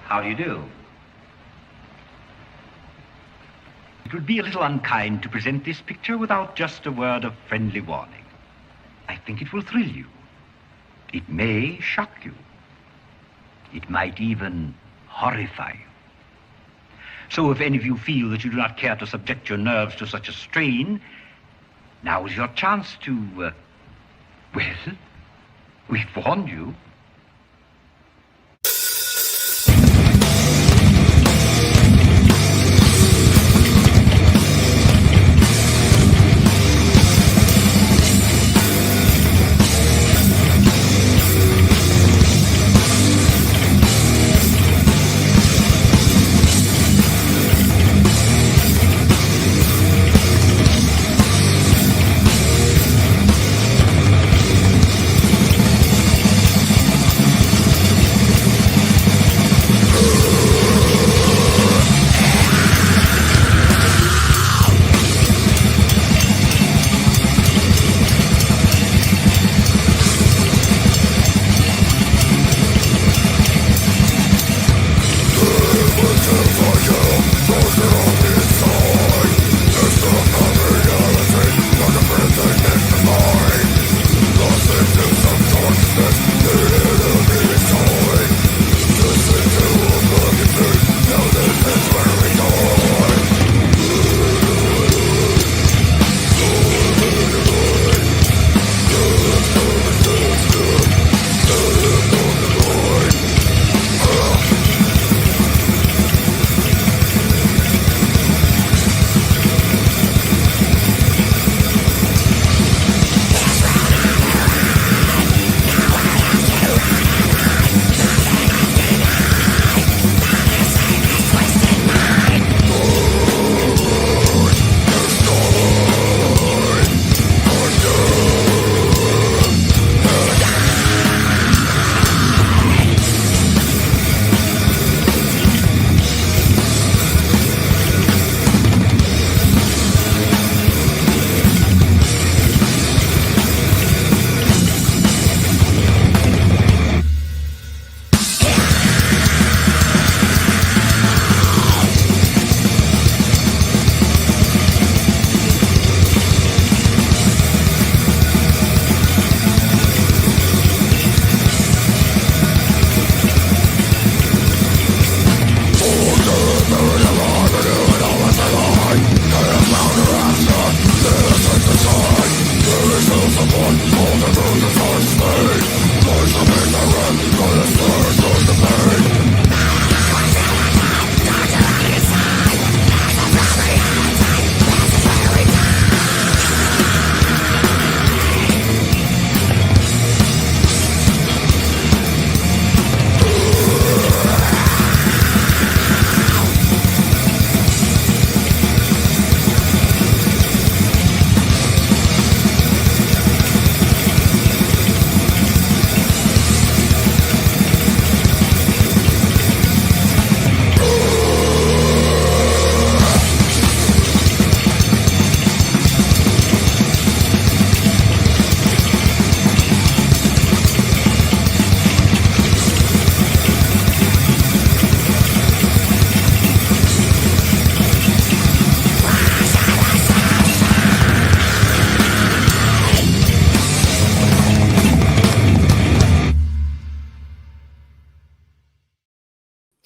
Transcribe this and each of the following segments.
How do you do? It would be a little unkind to present this picture without just a word of friendly warning. I think it will thrill you. It may shock you. It might even horrify you. So if any of you feel that you do not care to subject your nerves to such a strain, now is your chance to, well, we've warned you.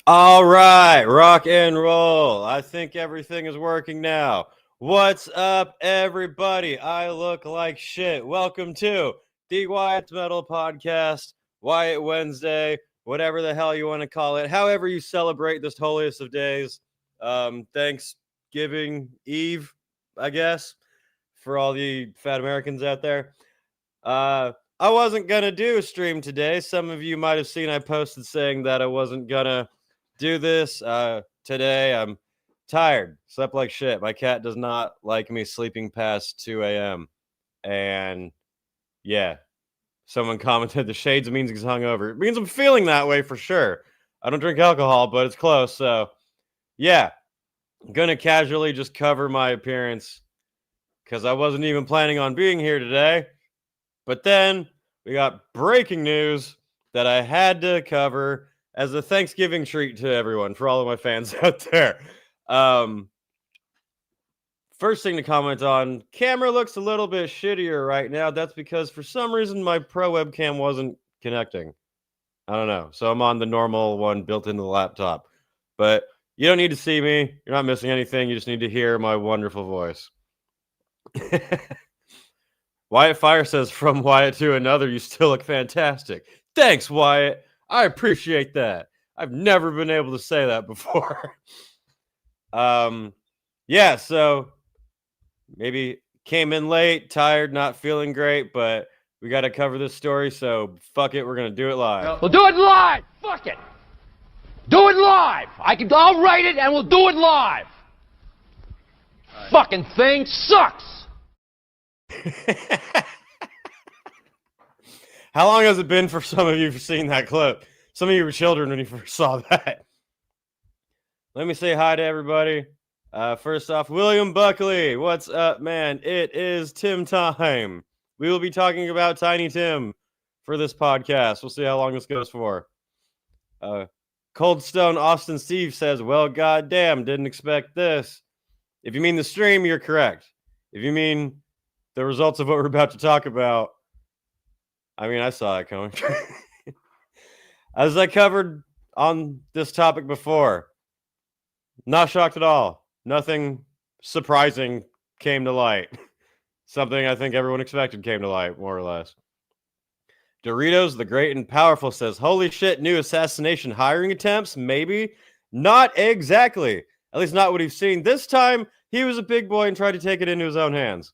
All right, rock and roll. I think everything is working now. What's up, everybody? I look like shit. Welcome to the Wyatt Metal Podcast, Wyatt Wednesday, whatever the hell you want to call it, however you celebrate this holiest of days. Thanksgiving Eve, I guess, for all the fat Americans out there. I wasn't going to do a stream today. Some of you might have seen I posted saying that I wasn't going to do this today. I'm tired, slept like shit. My cat does not like me sleeping past 2 a.m. And yeah, someone commented the shades means he's hungover. It means I'm feeling that way for sure. I don't drink alcohol, but it's close. So yeah, I'm gonna casually just cover my appearance because I wasn't even planning on being here today. But then we got breaking news that I had to cover as a Thanksgiving treat to everyone, for all of my fans out there. First thing to comment on, camera looks a little bit shittier right now. That's because for some reason my pro webcam wasn't connecting. I don't know. So I'm on the normal one built into the laptop. But you don't need to see me. You're not missing anything. You just need to hear my wonderful voice. Wyatt Fire says, from Wyatt to another, you still look fantastic. Thanks, Wyatt. I appreciate that. I've never been able to say that before. Yeah, so maybe came in late, tired, not feeling great, but we got to cover this story, so fuck it, we're going to do it live. We'll do it live! Fuck it! Do it live! I'll write it and we'll do it live! Right. Fucking thing sucks! How long has it been for some of you for seeing that clip? Some of you were children when you first saw that. Let me say hi to everybody. First off, William Buckley. What's up, man? It is Tim time. We will be talking about Tiny Tim for this podcast. We'll see how long this goes for. Cold Stone Austin Steve says, well, goddamn, didn't expect this. If you mean the stream, you're correct. If you mean the results of what we're about to talk about, I mean, I saw it coming. As I covered on this topic before, not shocked at all. Nothing surprising came to light. Something I think everyone expected came to light, more or less. Doritos, the Great and Powerful says, holy shit, new assassination hiring attempts? Maybe. Not exactly. At least not what we've seen. This time, he was a big boy and tried to take it into his own hands.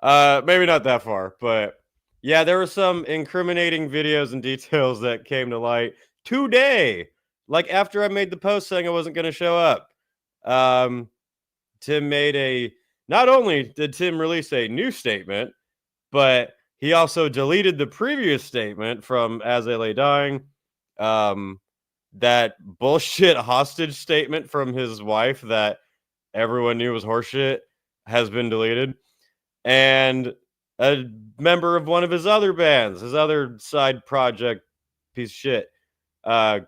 Maybe not that far, but yeah, there were some incriminating videos and details that came to light today. Like after I made the post saying I wasn't going to show up. Tim made not only did Tim release a new statement, but he also deleted the previous statement from As They Lay Dying. That bullshit hostage statement from his wife that everyone knew was horseshit has been deleted. And a member of one of his other bands, his other side project piece of shit,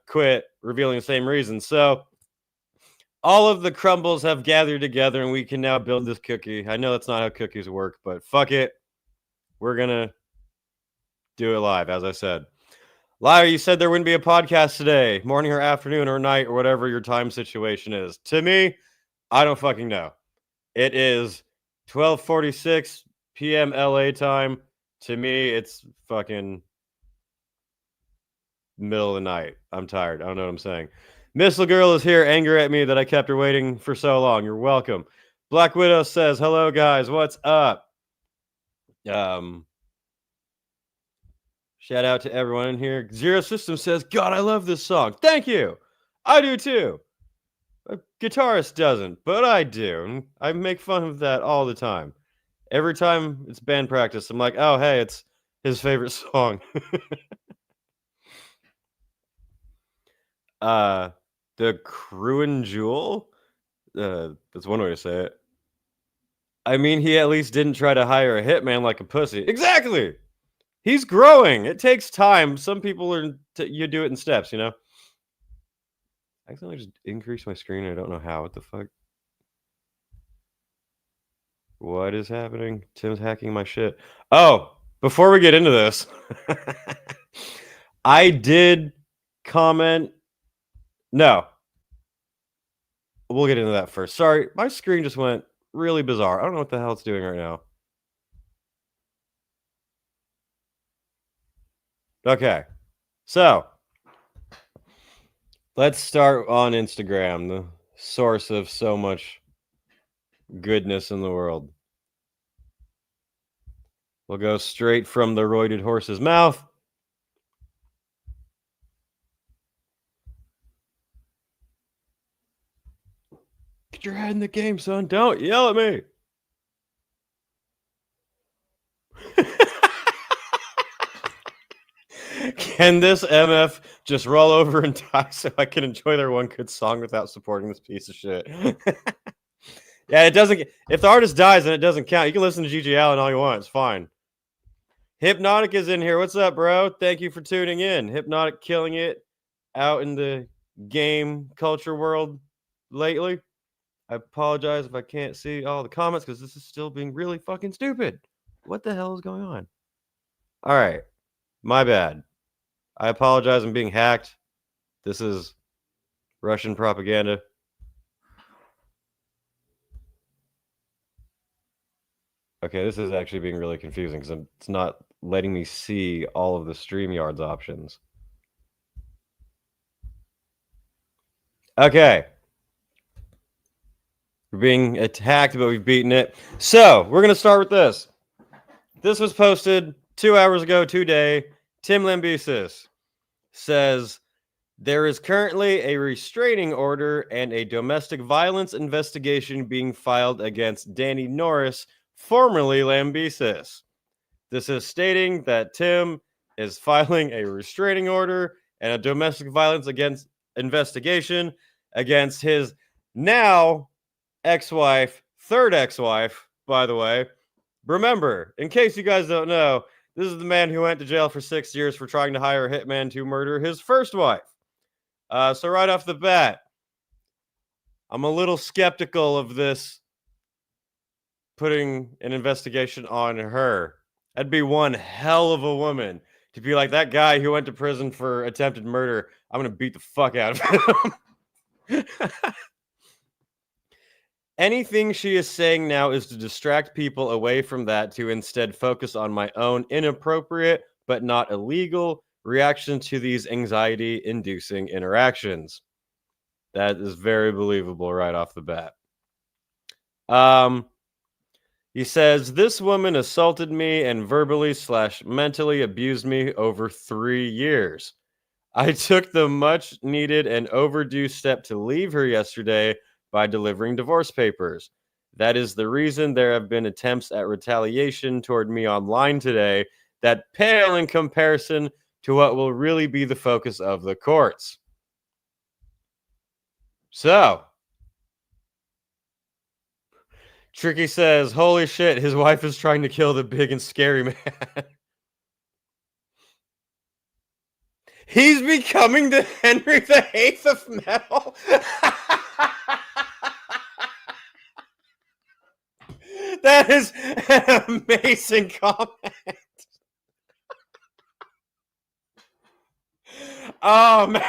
quit, revealing the same reason. So all of the crumbles have gathered together and we can now build this cookie. I know that's not how cookies work, but fuck it. We're going to do it live, as I said. Liar, you said there wouldn't be a podcast today, morning or afternoon or night or whatever your time situation is. To me, I don't fucking know. It is 12:46 p.m. LA time. To me, it's fucking middle of the night. I'm tired. I don't know what I'm saying. Missile Girl is here, angry at me that I kept her waiting for so long. You're welcome. Black Widow says, hello, guys. What's up? Shout out to everyone in here. Zero System says, God, I love this song. Thank you. I do too. A guitarist doesn't, but I do. I make fun of that all the time. Every time it's band practice, I'm like, oh, hey, it's his favorite song. The Cruin Jewel? That's one way to say it. I mean, he at least didn't try to hire a hitman like a pussy. Exactly! He's growing. It takes time. Some people you do it in steps, you know? I accidentally just increased my screen. I don't know how. What the fuck? What is happening? Tim's hacking my shit. Oh, before we get into this, I did comment. No. We'll get into that first. Sorry, my screen just went really bizarre. I don't know what the hell it's doing right now. Okay. So, let's start on Instagram, the source of so much goodness in the world. We'll go straight from the roided horse's mouth. Get your head in the game, son. Don't yell at me. Can this MF just roll over and die so I can enjoy their one good song without supporting this piece of shit? Yeah, it doesn't. If the artist dies, then it doesn't count. You can listen to G.G. Allen all you want. It's fine. Hypnotic is in here. What's up, bro? Thank you for tuning in. Hypnotic killing it out in the game culture world lately. I apologize if I can't see all the comments because this is still being really fucking stupid. What the hell is going on? All right. My bad. I apologize. I'm being hacked. This is Russian propaganda. Okay, this is actually being really confusing because it's not letting me see all of the StreamYard's options. Okay. We're being attacked, but we've beaten it. So, we're going to start with this. This was posted 2 hours ago today. Tim Lambesis says, there is currently a restraining order and a domestic violence investigation being filed against Danny Norris, formerly Lambesis. This is stating that Tim is filing a restraining order and a domestic violence against investigation against his now ex-wife, third ex-wife, by the way. Remember, in case you guys don't know, this is the man who went to jail for 6 years for trying to hire a hitman to murder his first wife. So right off the bat, I'm a little skeptical of this putting an investigation on her. That'd be one hell of a woman to be like, that guy who went to prison for attempted murder, I'm going to beat the fuck out of him. Anything she is saying now is to distract people away from that to instead focus on my own inappropriate but not illegal reaction to these anxiety-inducing interactions. That is very believable right off the bat. He says, this woman assaulted me and verbally / mentally abused me over 3 years. I took the much needed and overdue step to leave her yesterday by delivering divorce papers. That is the reason there have been attempts at retaliation toward me online today that pale in comparison to what will really be the focus of the courts. So, Tricky says, holy shit, his wife is trying to kill the big and scary man. He's becoming the Henry VIII of metal. That is an amazing comment. Oh, man.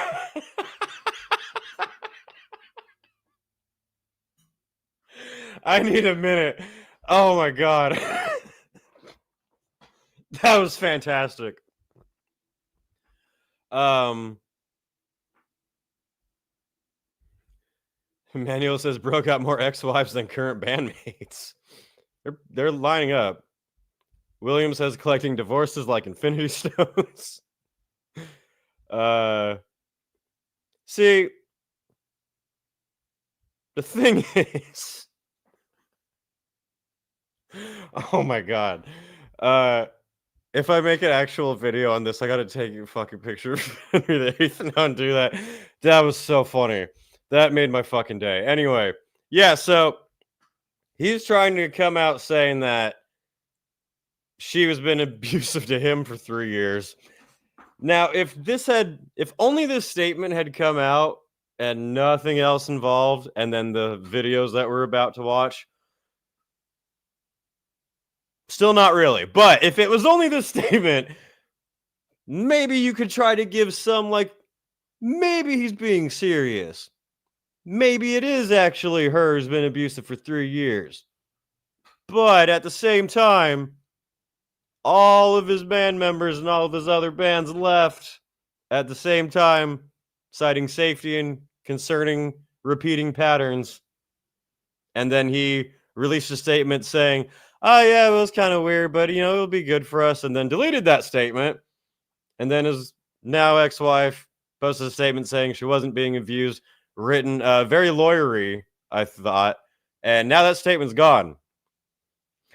I need a minute. Oh, my God. That was fantastic. Emmanuel says, bro got more ex-wives than current bandmates. They're lining up. William says, collecting divorces like Infinity Stones. See, the thing is, oh my God. If I make an actual video on this, I gotta take a fucking picture of Henry VIII and undo that. That was so funny. That made my fucking day. Anyway, yeah, so he's trying to come out saying that she has been abusive to him for 3 years. Now, if only this statement had come out and nothing else involved, and then the videos that we're about to watch, still not really. But if it was only this statement, maybe you could try to give some, like, maybe he's being serious. Maybe it is actually her who's been abusive for 3 years. But at the same time, all of his band members and all of his other bands left at the same time, citing safety and concerning repeating patterns. And then he released a statement saying, oh, yeah, it was kind of weird, but, you know, it'll be good for us. And then deleted that statement. And then his now ex-wife posted a statement saying she wasn't being abused, written very lawyery, I thought. And now that statement's gone.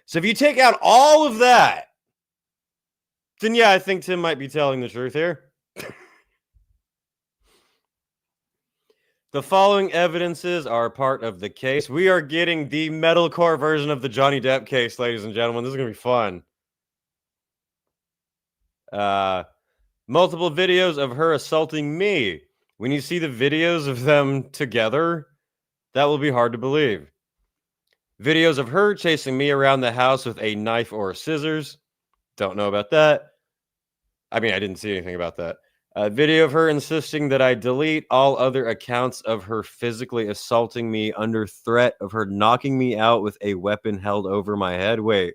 So if you take out all of that, then yeah, I think Tim might be telling the truth here. The following evidences are part of the case. We are getting the metalcore version of the Johnny Depp case, ladies and gentlemen. This is going to be fun. Multiple videos of her assaulting me. When you see the videos of them together, that will be hard to believe. Videos of her chasing me around the house with a knife or scissors. Don't know about that. I mean, I didn't see anything about that. A video of her insisting that I delete all other accounts of her physically assaulting me under threat of her knocking me out with a weapon held over my head. Wait.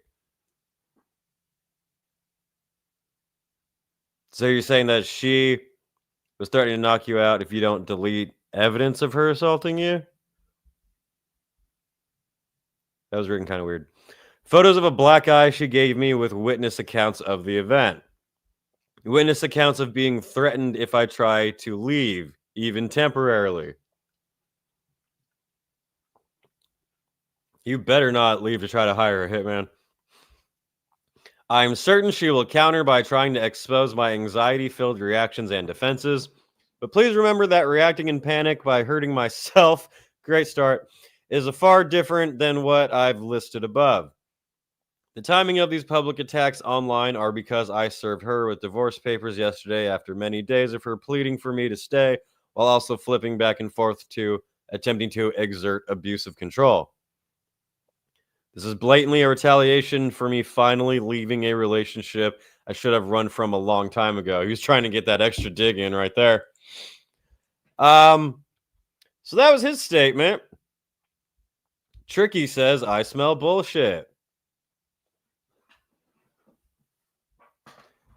So you're saying that she was threatening to knock you out if you don't delete evidence of her assaulting you? That was written kind of weird. Photos of a black eye she gave me with witness accounts of the event. Witness accounts of being threatened if I try to leave, even temporarily. You better not leave to try to hire a hitman. I'm certain she will counter by trying to expose my anxiety-filled reactions and defenses. But please remember that reacting in panic by hurting myself, great start, is a far different than what I've listed above. The timing of these public attacks online are because I served her with divorce papers yesterday after many days of her pleading for me to stay, while also flipping back and forth to attempting to exert abusive control. This is blatantly a retaliation for me finally leaving a relationship I should have run from a long time ago. He was trying to get that extra dig in right there. So that was his statement. Tricky says, I smell bullshit.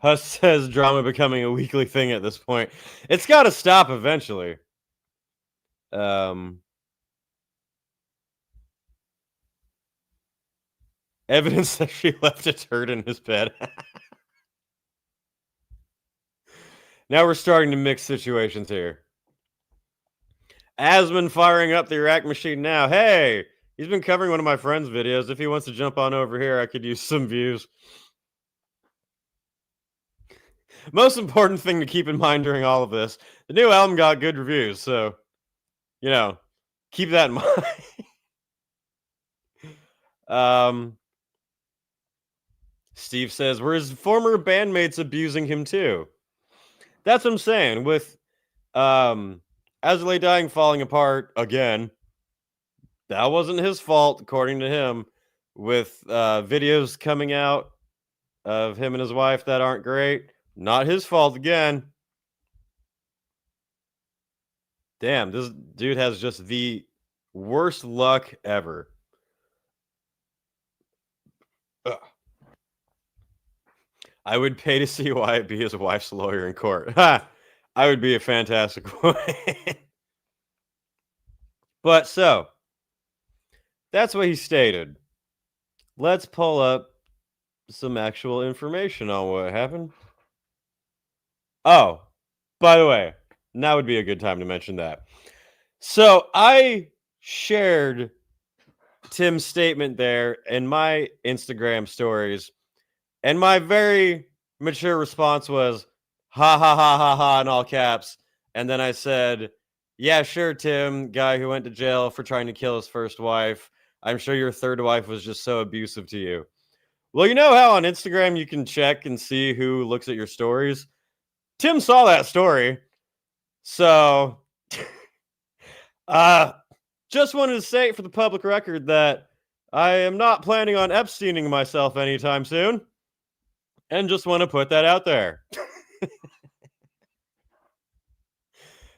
Huss says drama becoming a weekly thing at this point. It's got to stop eventually. Evidence that she left a turd in his bed. Now we're starting to mix situations here. Asman firing up the Iraq machine now. Hey, he's been covering one of my friend's videos. If he wants to jump on over here, I could use some views. Most important thing to keep in mind during all of this, the new album got good reviews, so, you know, keep that in mind. Steve says, were his former bandmates abusing him too? That's what I'm saying. With As I Lay Dying falling apart again, that wasn't his fault, according to him. With videos coming out of him and his wife that aren't great, not his fault again. Damn, this dude has just the worst luck ever. Ugh. I would pay to see Wyatt be his wife's lawyer in court. Ha! I would be a fantastic one. But so, that's what he stated. Let's pull up some actual information on what happened. Oh, by the way, now would be a good time to mention that. So I shared Tim's statement there in my Instagram stories, and my very mature response was, ha ha ha ha ha, in all caps. And then I said, yeah, sure, Tim, guy who went to jail for trying to kill his first wife. I'm sure your third wife was just so abusive to you. Well, you know how on Instagram you can check and see who looks at your stories? Tim saw that story. So, just wanted to say for the public record that I am not planning on Epsteining myself anytime soon. And just want to put that out there.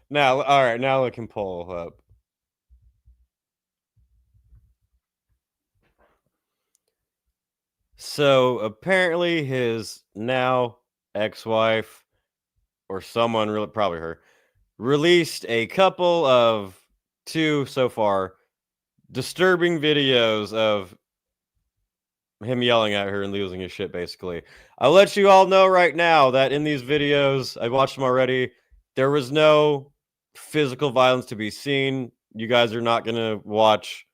Now, all right, now I can pull up. So apparently his now ex-wife, or someone, really probably her, released a couple of 2 so far disturbing videos of him yelling at her and losing his shit, basically. I'll let you all know right now that in these videos, I watched them already, there was no physical violence to be seen. You guys are not going to watch,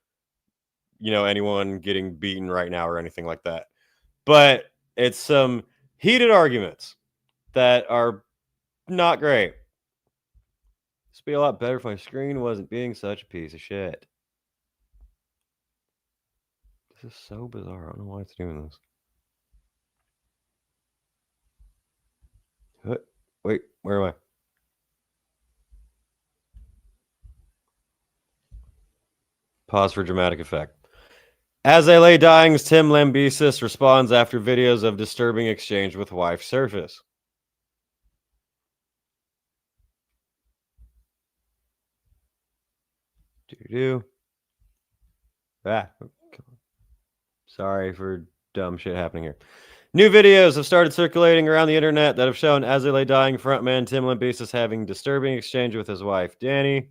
anyone getting beaten right now or anything like that. But it's some heated arguments that are not great. This would be a lot better if my screen wasn't being such a piece of shit. This is so bizarre. I don't know why it's doing this. Wait, where am I? Pause for dramatic effect. As I lay dying, Tim Lambesis responds after videos of disturbing exchange with wife surface. Doo-doo. Sorry for dumb shit happening here. New videos have started circulating around the internet that have shown As I Lay Dying frontman Tim Lambesis having disturbing exchange with his wife, Danny,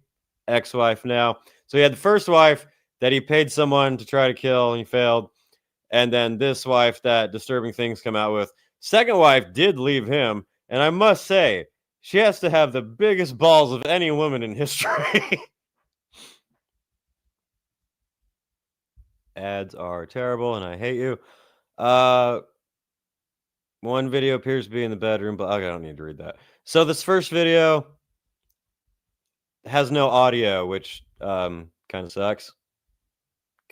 ex-wife now. So he had the first wife that he paid someone to try to kill, and he failed. And then this wife that disturbing things come out with. Second wife did leave him, and I must say, she has to have the biggest balls of any woman in history. Ads are terrible, and I hate you. One video appears to be in the bedroom, but okay, I don't need to read that. So this first video has no audio, which kind of sucks.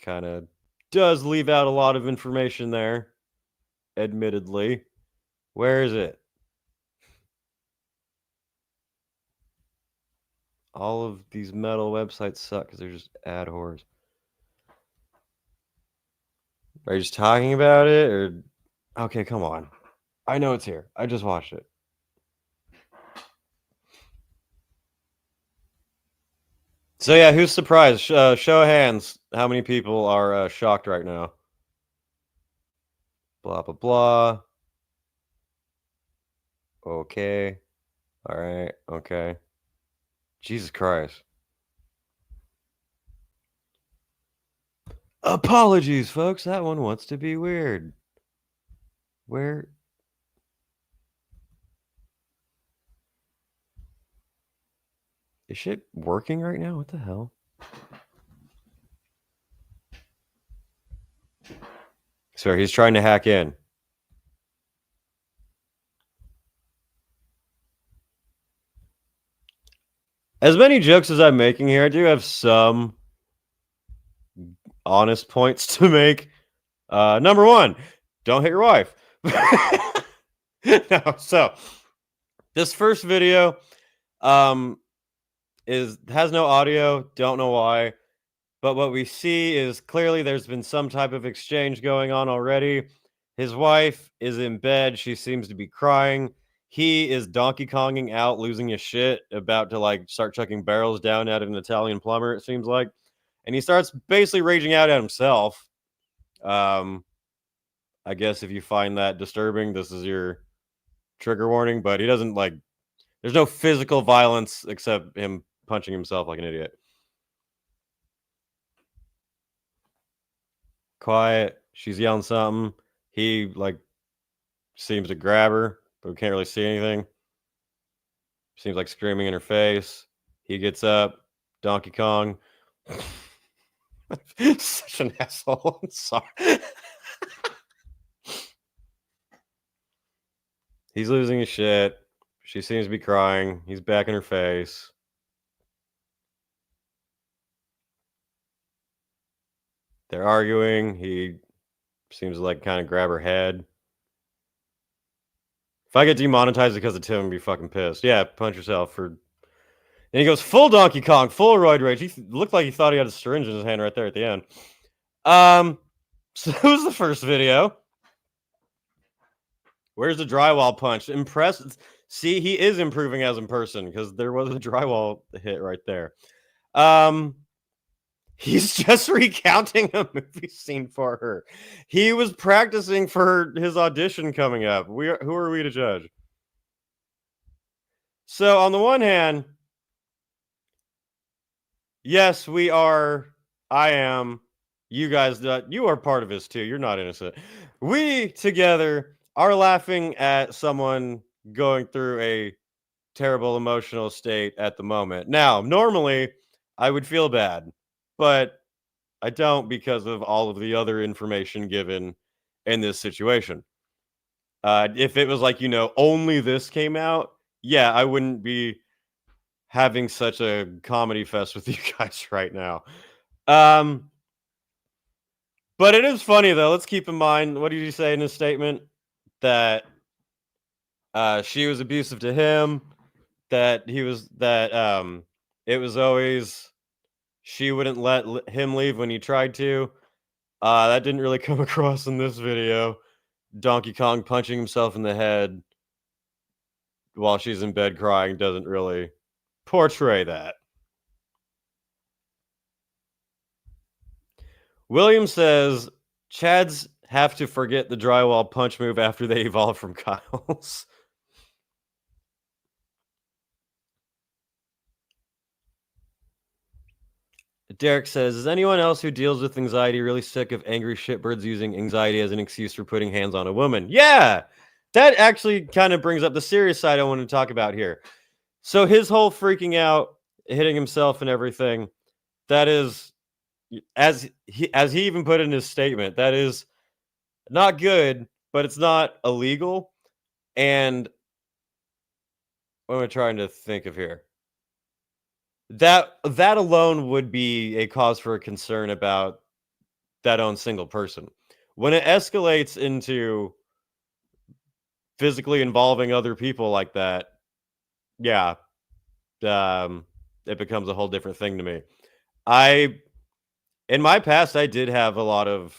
Kind of does leave out a lot of information there, admittedly. Where is it? All of these metal websites suck because they're just ad whores. Are you just talking about it, or okay, come on. I know it's here. I just watched it. So yeah, who's surprised? Show of hands. How many people are shocked right now? Blah, blah, blah. Okay. All right. Okay. Jesus Christ. Apologies, folks. That one wants to be weird. Where? Is shit working right now? What the hell? Sorry, he's trying to hack in. As many jokes as I'm making here, I do have some honest points to make. Number one, don't hit your wife. No, so this first video has no audio, don't know why, but what we see is clearly there's been some type of exchange going on already. His wife is in bed, she seems to be crying. He is Donkey Konging out, losing his shit, about to like start chucking barrels down at an Italian plumber, it seems like. And he starts basically raging out at himself. I guess if you find that disturbing, this is your trigger warning, but he doesn't like, there's no physical violence except him punching himself like an idiot. Quiet. She's yelling something. He like seems to grab her, but we can't really see anything. Seems like screaming in her face. He gets up. Donkey Kong. Such an asshole. I'm sorry. He's losing his shit. She seems to be crying. He's back in her face. They're arguing. He seems to like kind of grab her head. If I get demonetized because of Tim, I'd be fucking pissed. Yeah, punch yourself for. And he goes full Donkey Kong, full Roid Rage. He looked like he thought he had a syringe in his hand right there at the end. So who's the first video? Where's the drywall punch? Impressed. See, he is improving as a person because there was a drywall hit right there. He's just recounting a movie scene for her. He was practicing for his audition coming up. Who are we to judge? So on the one hand, yes, we are. I am. You guys, you are part of this too. You're not innocent. We together are laughing at someone going through a terrible emotional state at the moment. Now, normally I would feel bad, but I don't because of all of the other information given in this situation. If it was like, only this came out, yeah, I wouldn't be having such a comedy fest with you guys right now. But it is funny, though. Let's keep in mind, what did you say in his statement? That She was abusive to him. It was always she wouldn't let him leave when he tried to. That didn't really come across in this video. Donkey Kong punching himself in the head while she's in bed crying doesn't really portray that. William says Chads have to forget the drywall punch move after they evolve from Kyle's. Derek says, is anyone else who deals with anxiety really sick of angry shitbirds using anxiety as an excuse for putting hands on a woman? Yeah, that actually kind of brings up the serious side I want to talk about here. So his whole freaking out, hitting himself and everything, that is, as he even put in his statement, that is not good, but it's not illegal. And what am I trying to think of here? That alone would be a cause for a concern about that own single person. When it escalates into physically involving other people like that, yeah, it becomes a whole different thing to me. In my past, I did have a lot of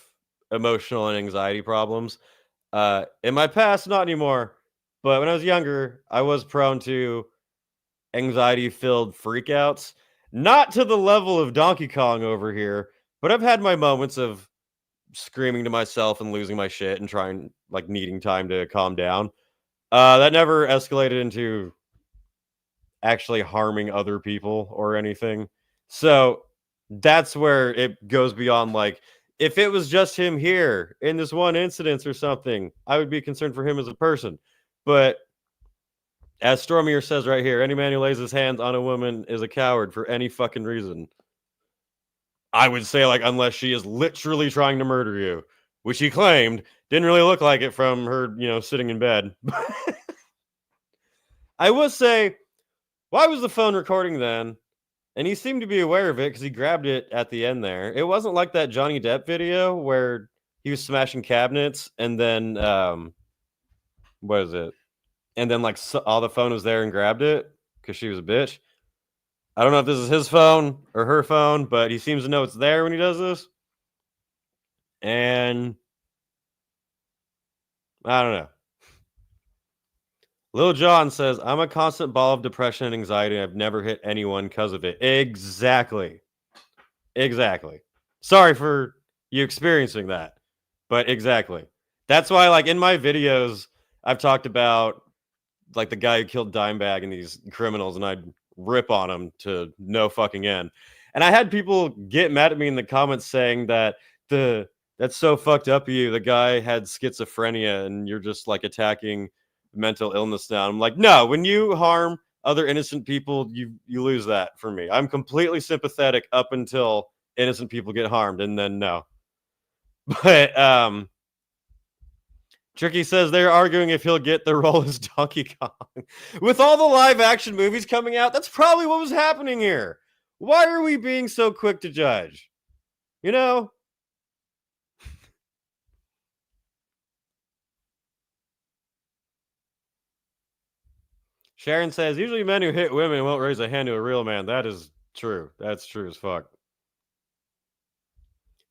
emotional and anxiety problems. In my past, not anymore. But when I was younger, I was prone to anxiety-filled freakouts. Not to the level of Donkey Kong over here, but I've had my moments of screaming to myself and losing my shit and trying, like, needing time to calm down. That never escalated into actually harming other people or anything. So that's where it goes beyond, like, if it was just him here in this one incident or something, I would be concerned for him as a person. But as Stormier says right here, any man who lays his hands on a woman is a coward for any fucking reason. I would say, like, unless she is literally trying to murder you, which he claimed. Didn't really look like it from her, sitting in bed. I will say, why was the phone recording then? And he seemed to be aware of it because he grabbed it at the end there. It wasn't like that Johnny Depp video where he was smashing cabinets and then, what is it? And then, like, all the phone was there and grabbed it because she was a bitch. I don't know if this is his phone or her phone, but he seems to know it's there when he does this. And I don't know. Lil John says, I'm a constant ball of depression and anxiety. I've never hit anyone because of it. Exactly. Sorry for you experiencing that, but exactly. That's why, like, in my videos, I've talked about, like, the guy who killed Dimebag and these criminals, and I'd rip on them to no fucking end. And I had people get mad at me in the comments saying that that's so fucked up of you. The guy had schizophrenia and you're just, like, attacking mental illness now. I'm like, no, when you harm other innocent people, you lose that for me. I'm completely sympathetic up until innocent people get harmed, and then no. But Tricky says they're arguing if he'll get the role as Donkey Kong. With all the live action movies coming out, that's probably what was happening here. Why are we being so quick to judge? Sharon says, usually men who hit women won't raise a hand to a real man. That is true. That's true as fuck.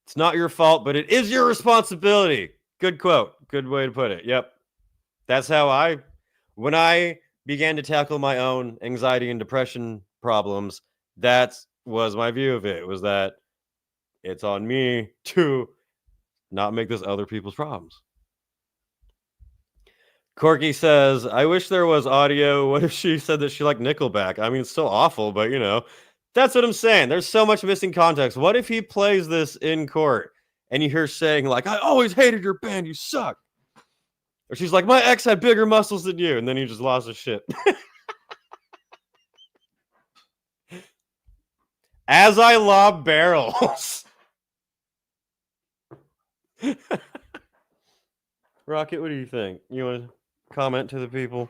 It's not your fault, but it is your responsibility. Good quote. Good way to put it. Yep. That's how when I began to tackle my own anxiety and depression problems, that was my view of it, was that it's on me to not make this other people's problems. Corky says, I wish there was audio. What if she said that she liked Nickelback? I mean, it's so awful, but that's what I'm saying. There's so much missing context. What if he plays this in court and you hear saying, like, I always hated your band, you suck. Or she's like, my ex had bigger muscles than you, and then he just lost his shit. As I lob barrels. Rocket, what do you think? You want to comment to the people?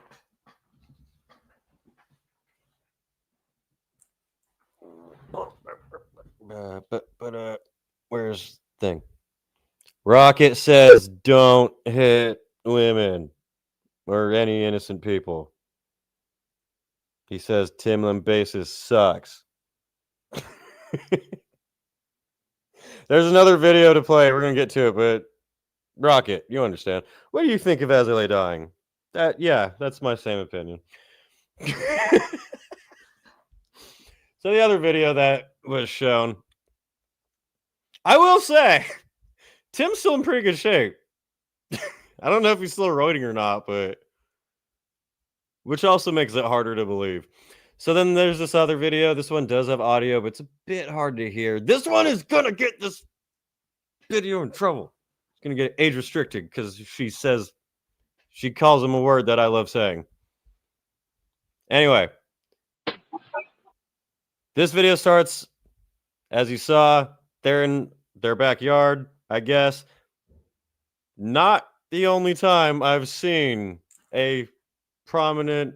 Where's the thing? Rocket says, don't hit women. or any innocent people. He says Tim Lambesis sucks. There's another video to play. We're going to get to it, but Rocket, you understand. What do you think of Azalea dying? Yeah, that's my same opinion. So the other video that was shown, I will say, Tim's still in pretty good shape. I don't know if he's still roiding or not, but which also makes it harder to believe. So then there's this other video. This one does have audio, but it's a bit hard to hear. This one is gonna get this video in trouble. It's gonna get age restricted because she calls him a word that I love saying. Anyway, this video starts, as you saw, they're in their backyard, I guess. Not the only time I've seen a prominent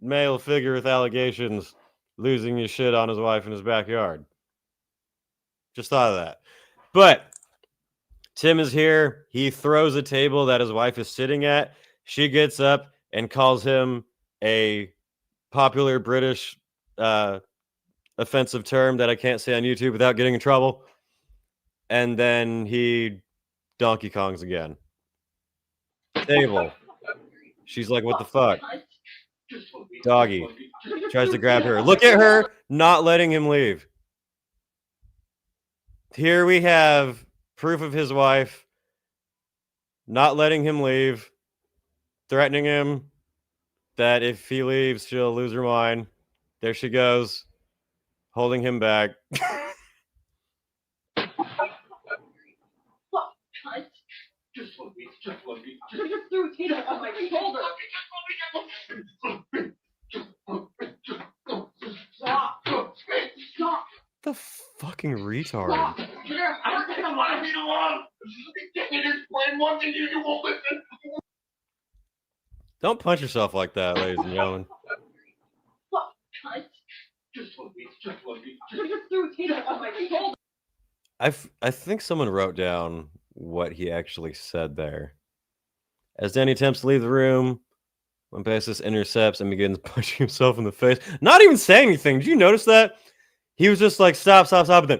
male figure with allegations losing his shit on his wife in his backyard. Just thought of that. But Tim is here. He throws a table that his wife is sitting at. She gets up and calls him a popular British offensive term that I can't say on YouTube without getting in trouble. And then he Donkey Kongs again. Table. She's like, what the fuck? Doggy. Tries to grab her. Look at her not letting him leave. Here we have proof of his wife not letting him leave, threatening him that if he leaves, she'll lose her mind. There she goes, holding him back. The fucking retard. Don't punch yourself like that, ladies and gentlemen. I think someone wrote down what he actually said there. As Danny attempts to leave the room, Lambesis intercepts and begins punching himself in the face. Not even saying anything. Did you notice that? He was just like, stop, stop, stop, and then...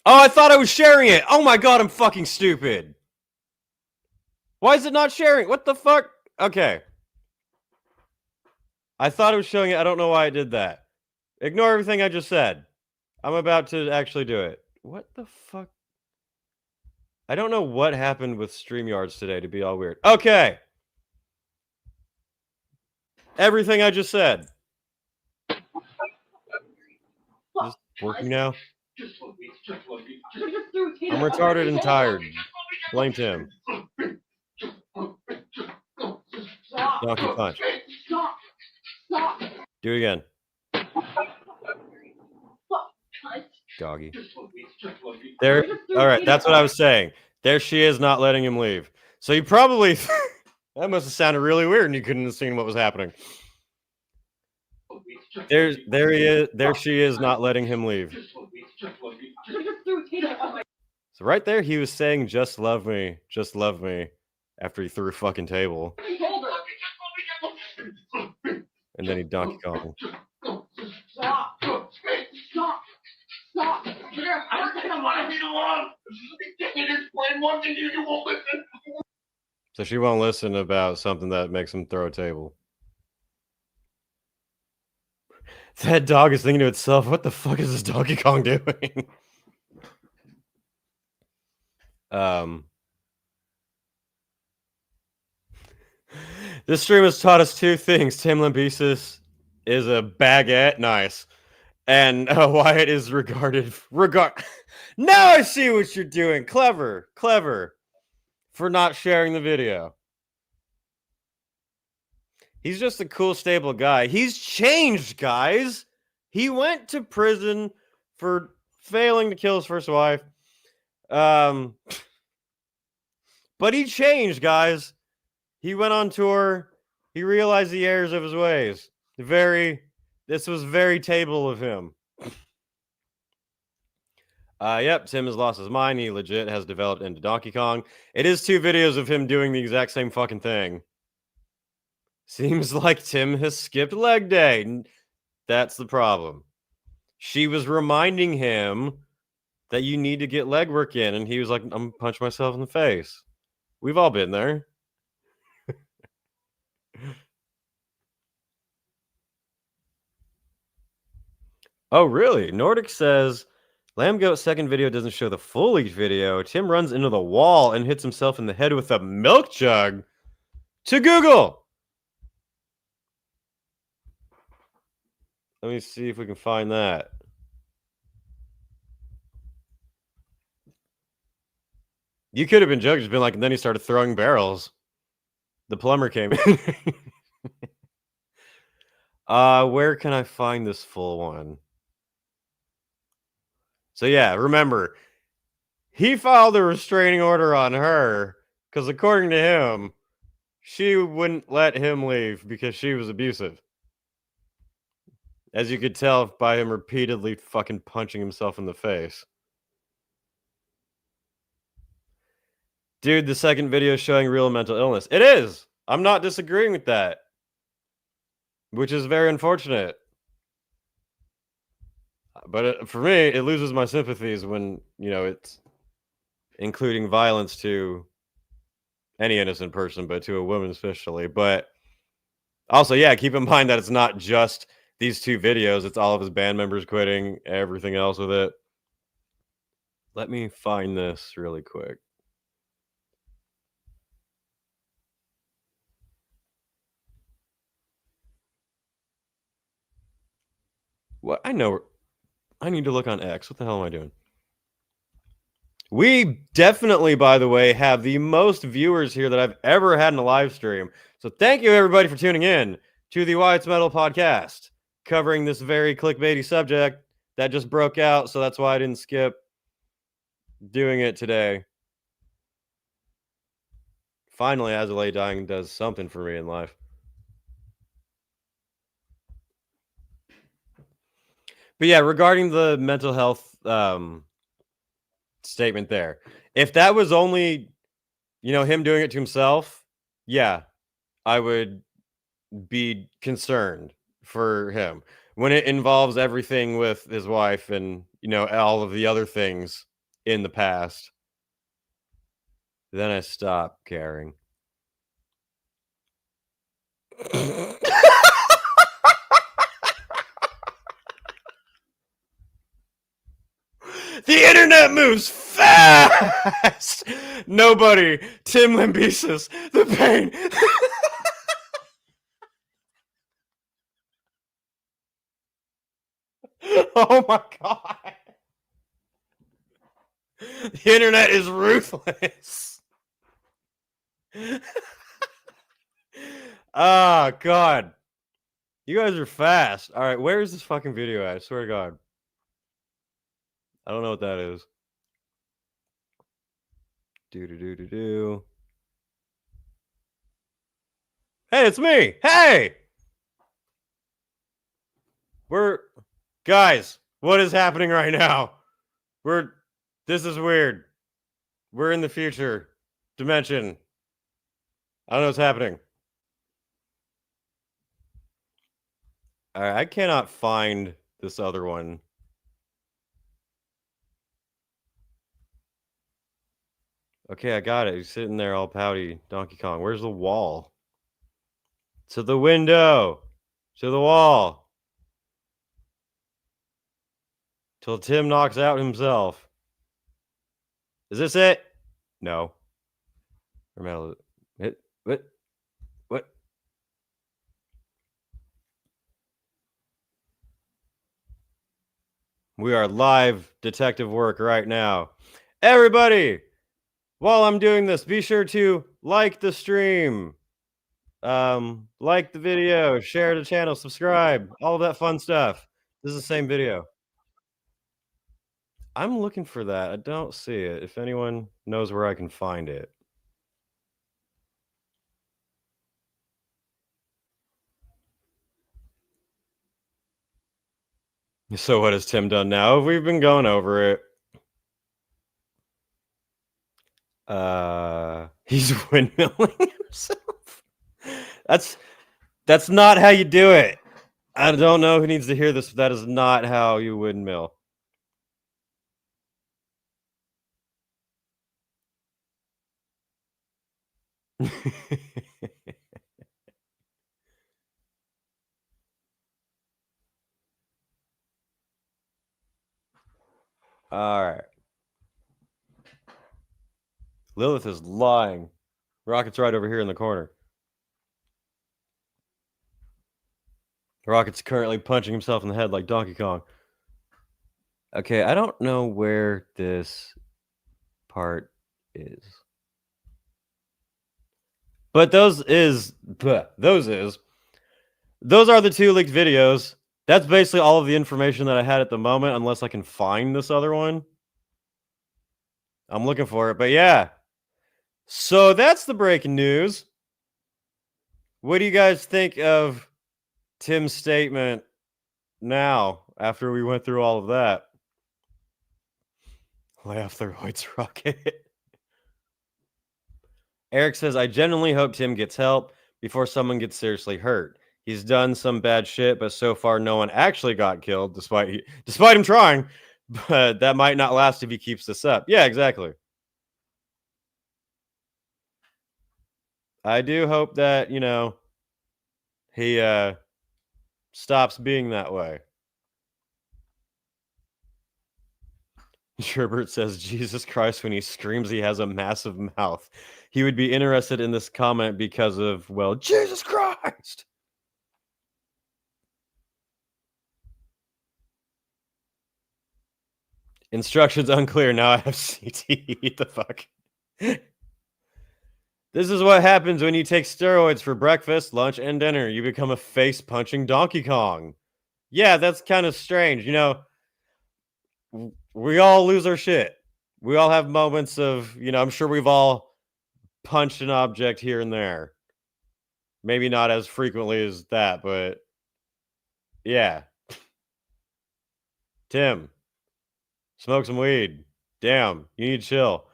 Oh, I thought I was sharing it. Oh my god, I'm fucking stupid. Why is it not sharing? What the fuck? Okay. I thought it was showing it. I don't know why I did that. Ignore everything I just said. I'm about to actually do it. What the fuck? I don't know what happened with StreamYards today to be all weird. Okay. Everything I just said. Is this working now? I'm retarded and tired. Blame Tim. Donkey punch. Do it again. Doggy. There. All right, that's what I was saying. There she is, not letting him leave. So you probably that must have sounded really weird, and you couldn't have seen what was happening. There he is. There she is, not letting him leave. So right there, he was saying, "Just love me, after he threw a fucking table. And then he Donkey Kong. So she won't listen about something that makes him throw a table. That dog is thinking to itself, what the fuck is this Donkey Kong doing? This stream has taught us two things. Tim Lambesis is a baguette. Nice. And Wyatt is regarded... Now I see what you're doing. Clever. For not sharing the video. He's just a cool, stable guy. He's changed, guys. He went to prison for failing to kill his first wife. But he changed, guys. He went on tour. He realized the errors of his ways. This was very table of him. Yep, Tim has lost his mind. He legit has developed into Donkey Kong. It is 2 videos of him doing the exact same fucking thing. Seems like Tim has skipped leg day. That's the problem. She was reminding him that you need to get leg work in, and he was like, I'm gonna punch myself in the face. We've all been there. Oh, really? Nordic says, Lamgoat's second video doesn't show the full leaked video. Tim runs into the wall and hits himself in the head with a milk jug. To Google! Let me see if we can find that. You could have been judged, just been like, and then he started throwing barrels. The plumber came in. Where can I find this full one? So yeah, remember, he filed a restraining order on her because according to him, she wouldn't let him leave because she was abusive. As you could tell by him repeatedly fucking punching himself in the face. Dude, the second video is showing real mental illness. It is! I'm not disagreeing with that. Which is very unfortunate. But for me, it loses my sympathies when, you know, it's including violence to any innocent person, but to a woman especially. But also, yeah, keep in mind that it's not just these 2 videos. It's all of his band members quitting, everything else with it. Let me find this really quick. What? I know. I need to look on X. What the hell am I doing? We definitely, by the way, have the most viewers here that I've ever had in a live stream. So thank you, everybody, for tuning in to the Wyatt's Metal podcast, covering this very clickbaity subject that just broke out. So that's why I didn't skip doing it today. Finally, Azalea dying does something for me in life. But yeah, regarding the mental health statement there, if that was only, you know, him doing it to himself, yeah, I would be concerned for him. When it involves everything with his wife and, you know, all of the other things in the past, then I stop caring. The internet moves fast. Nobody. Tim Lambesis. The pain. Oh my god. The internet is ruthless. Oh god. You guys are fast. All right, where is this fucking video at? I swear to god. I don't know what that is. Do. Hey, it's me. Hey! Guys, what is happening right now? This is weird. We're in the future dimension. I don't know what's happening. All right, I cannot find this other one. Okay, I got it. He's sitting there all pouty. Donkey Kong. Where's the wall? To the window. To the wall. Till Tim knocks out himself. Is this it? No. What? We are live detective work right now. Everybody, while I'm doing this, be sure to like the stream, like the video, share the channel, subscribe, all of that fun stuff. This is the same video. I'm looking for that. I don't see it. If anyone knows where I can find it. So what has Tim done now? We've been going over it. He's windmilling himself. That's not how you do it. I don't know who needs to hear this, but that is not how you windmill. All right. Lilith is lying. Rocket's right over here in the corner. Rocket's currently punching himself in the head like Donkey Kong. Okay, I don't know where this part is. But those are the 2 leaked videos. That's basically all of the information that I had at the moment, unless I can find this other one. I'm looking for it, but yeah. So that's the breaking news. What do you guys think of Tim's statement now, after we went through all of that? Lay off the Roid's rocket. Eric says, I genuinely hope Tim gets help before someone gets seriously hurt. He's done some bad shit, but so far no one actually got killed, despite him trying. But that might not last if he keeps this up. Yeah, exactly. I do hope that, he stops being that way. Sherbert says, Jesus Christ, when he screams he has a massive mouth. He would be interested in this comment because of, well, Jesus Christ! Instructions unclear. Now I have CT. Eat the fuck. This is what happens when you take steroids for breakfast, lunch, and dinner. You become a face-punching Donkey Kong. Yeah, that's kind of strange. We all lose our shit. We all have moments of, I'm sure we've all punched an object here and there. Maybe not as frequently as that, but yeah. Tim, smoke some weed. Damn, you need to chill.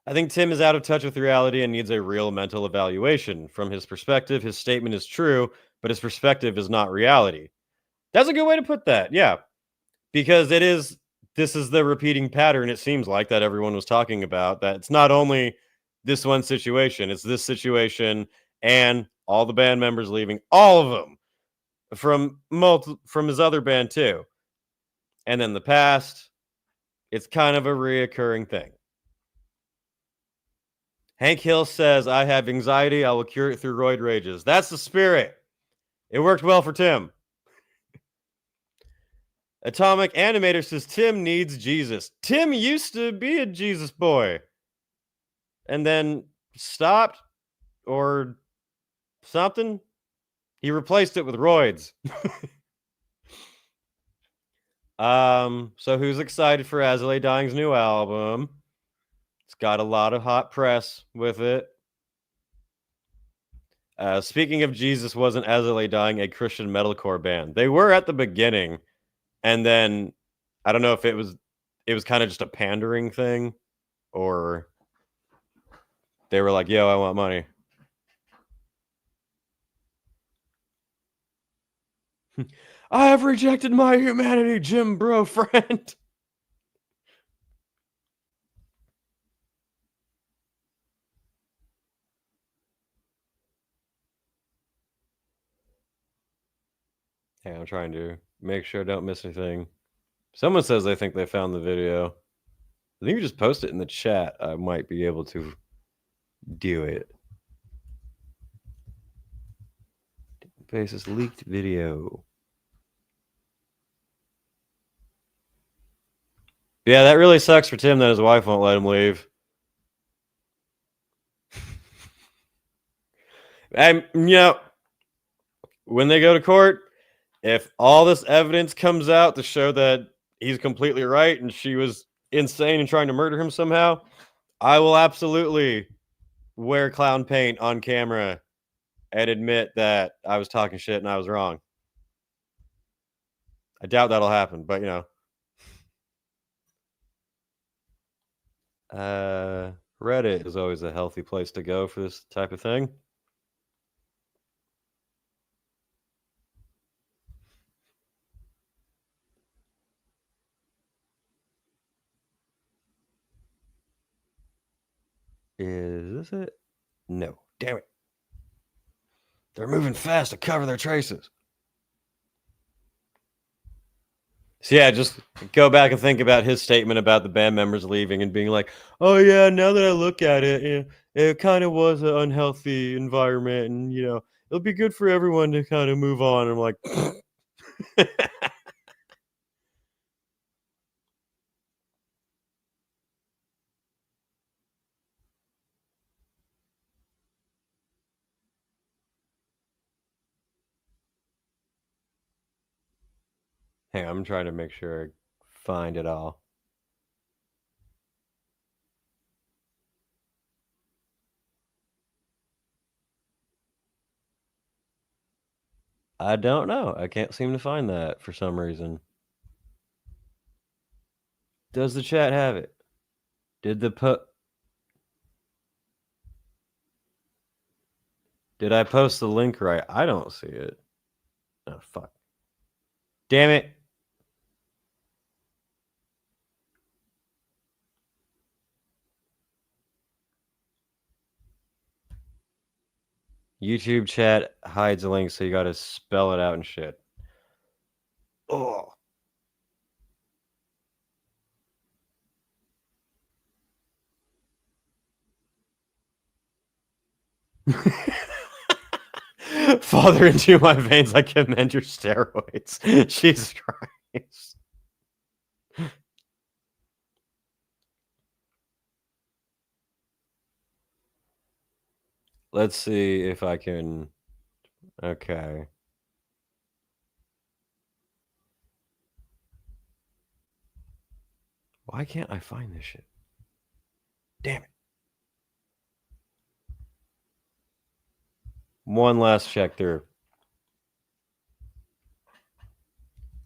I think Tim is out of touch with reality and needs a real mental evaluation. From his perspective, his statement is true, but his perspective is not reality. That's a good way to put that, yeah. Because this is the repeating pattern, it seems like, that everyone was talking about, that it's not only this one situation, it's this situation and all the band members leaving, all of them, from his other band too. And then the past, it's kind of a reoccurring thing. Hank Hill says, I have anxiety. I will cure it through Roid Rages. That's the spirit. It worked well for Tim. Atomic Animator says, Tim needs Jesus. Tim used to be a Jesus boy. And then stopped or something. He replaced it with roids. So who's excited for Azalea Dying's new album? It's got a lot of hot press with it. Speaking of Jesus, wasn't Azalea Dying a Christian metalcore band? They were at the beginning, and then I don't know if it was kind of just a pandering thing, or they were like, yo, I want money. I have rejected my humanity, Jim bro friend. Hey, I'm trying to make sure I don't miss anything. Someone says they think they found the video. I think you just post it in the chat. I might be able to do it. Basis leaked video. Yeah, that really sucks for Tim that his wife won't let him leave. And, when they go to court, if all this evidence comes out to show that he's completely right and she was insane and trying to murder him somehow, I will absolutely wear clown paint on camera and admit that I was talking shit and I was wrong. I doubt that'll happen, but Reddit is always a healthy place to go for this type of thing. Is this it? No. Damn it. They're moving fast to cover their traces. So yeah, just go back and think about his statement about the band members leaving and being like, "Oh yeah, now that I look at it, it kind of was an unhealthy environment, and it'll be good for everyone to kind of move on." I'm like, hey, I'm trying to make sure I find it all. I don't know. I can't seem to find that for some reason. Does the chat have it? Did Did I post the link right? I don't see it. Oh fuck. Damn it. YouTube chat hides a link, so you gotta spell it out and shit. Oh. Father, into my veins, I commend your steroids. Jesus Christ. Let's see if I can. Okay. Why can't I find this shit? Damn it. One last check through.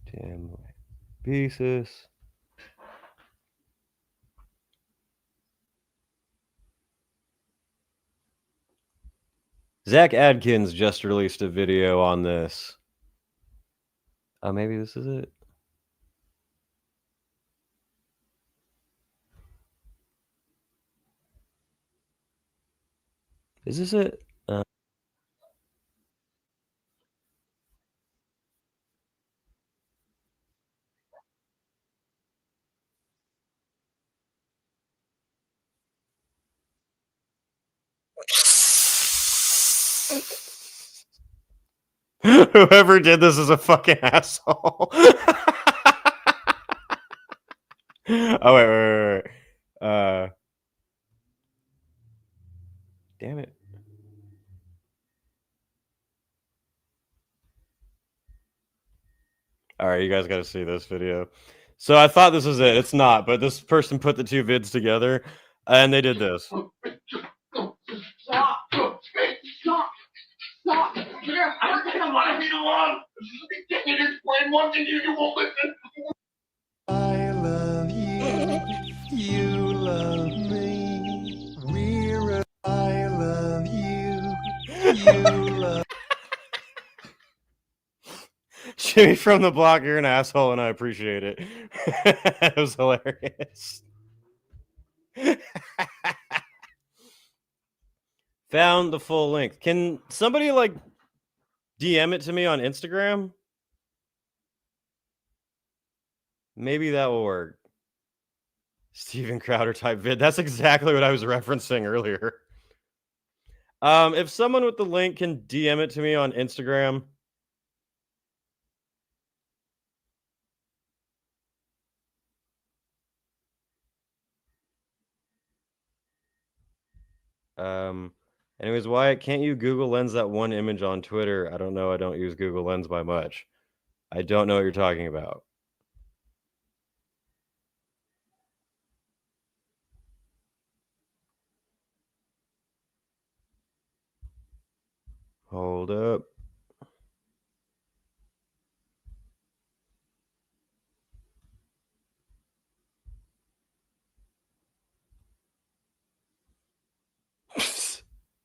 Damn Lambesis. Zach Adkins just released a video on this. Oh, maybe this is it. Is this it? Whoever did this is a fucking asshole. Oh, wait. Damn it. All right, you guys got to see this video. So I thought this was it. It's not, but this person put the two vids together, and they did this. Stop! Stop! Stop! I want to be alone. Can you explain one thing you won't listen? I love you. You love me. I love you. You love. Jimmy from the block, you're an asshole, and I appreciate it. It was hilarious. Found the full link. Can somebody DM it to me on Instagram? Maybe that will work. Steven Crowder type vid. That's exactly what I was referencing earlier. If someone with the link can DM it to me on Instagram. Anyways, Wyatt, can't you Google Lens that one image on Twitter? I don't know. I don't use Google Lens by much. I don't know what you're talking about. Hold up.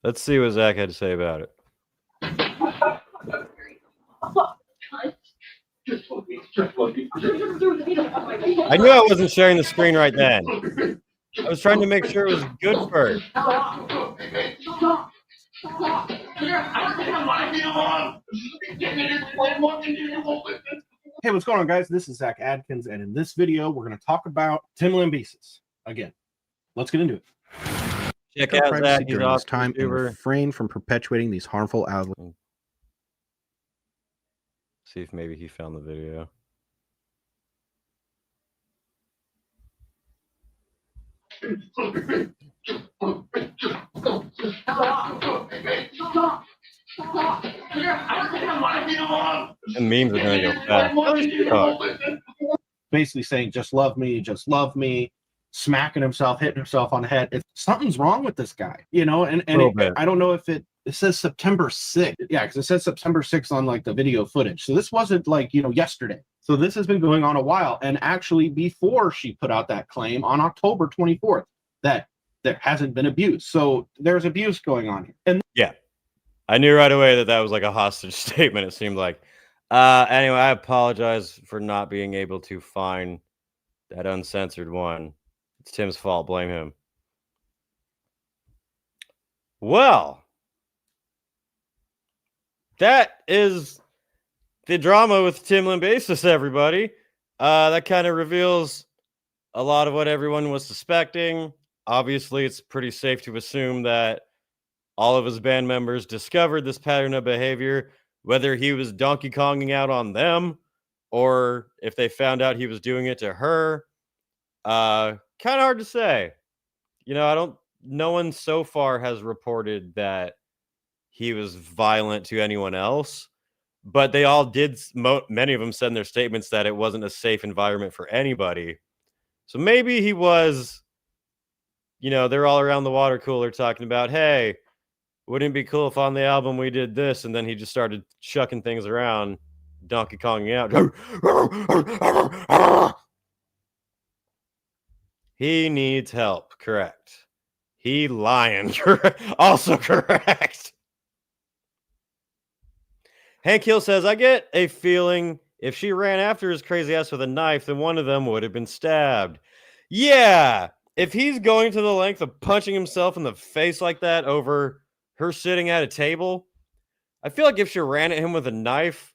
Let's see what Zach had to say about it. I knew I wasn't sharing the screen right then. I was trying to make sure it was good first. Hey, what's going on, guys? This is Zach Adkins, and in this video, we're going to talk about Tim Lambesis. Again, let's get into it. Check Our out privacy Zach. He's during this awesome time and YouTuber. refrain from perpetuating these harmful outlets. See if maybe he found the video. The memes are gonna go fast. Basically saying, just love me, smacking himself, hitting himself on the head. Something's wrong with this guy, you know, and I don't know if it says September 6th. Yeah, because it says September 6th on like the video footage. So this wasn't like, you know, yesterday. So this has been going on a while. And actually before she put out that claim on October 24th, that there hasn't been abuse. So there's abuse going on here. And yeah, I knew right away that that was like a hostage statement. It seemed like. Anyway, I apologize for not being able to find that uncensored one. It's Tim's fault. Blame him. Well, that is the drama with Tim Lambesis, everybody. That kind of reveals a lot of what everyone was suspecting. Obviously, it's pretty safe to assume that all of his band members discovered this pattern of behavior, whether he was Donkey Konging out on them or if they found out he was doing it to her. Kind of hard to say. You know, no one so far has reported that he was violent to anyone else, but they all did. Many of them said in their statements that it wasn't a safe environment for anybody. So maybe he was, you know, they're all around the water cooler talking about, hey, wouldn't it be cool if on the album we did this? And then he just started chucking things around, Donkey Konging out. He needs help. Correct. He lying. Also correct. Hank Hill says, I get a feeling if she ran after his crazy ass with a knife, then one of them would have been stabbed. Yeah. If he's going to the length of punching himself in the face like that over her sitting at a table, I feel like if she ran at him with a knife,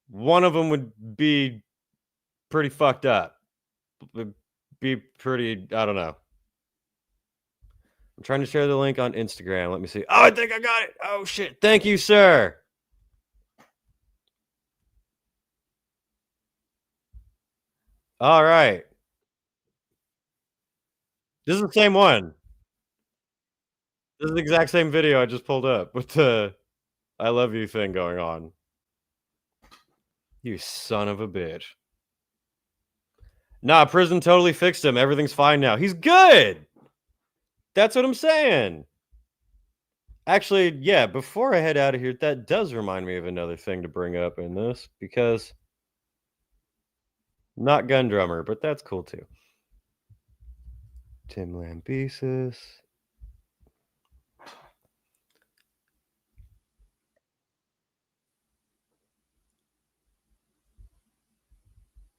one of them would be pretty fucked up. Be pretty, I don't know. I'm trying to share the link on Instagram. Let me see. Oh, I think I got it. Oh, shit. Thank you, sir. All right. This is the same one. This is the exact same video I just pulled up with the I love you thing going on. You son of a bitch. Nah, prison totally fixed him. Everything's fine now. He's good. That's what I'm saying. Actually, yeah, before I head out of here, that does remind me of another thing to bring up in this, because not Gun Drummer, but that's cool too. Tim Lambesis.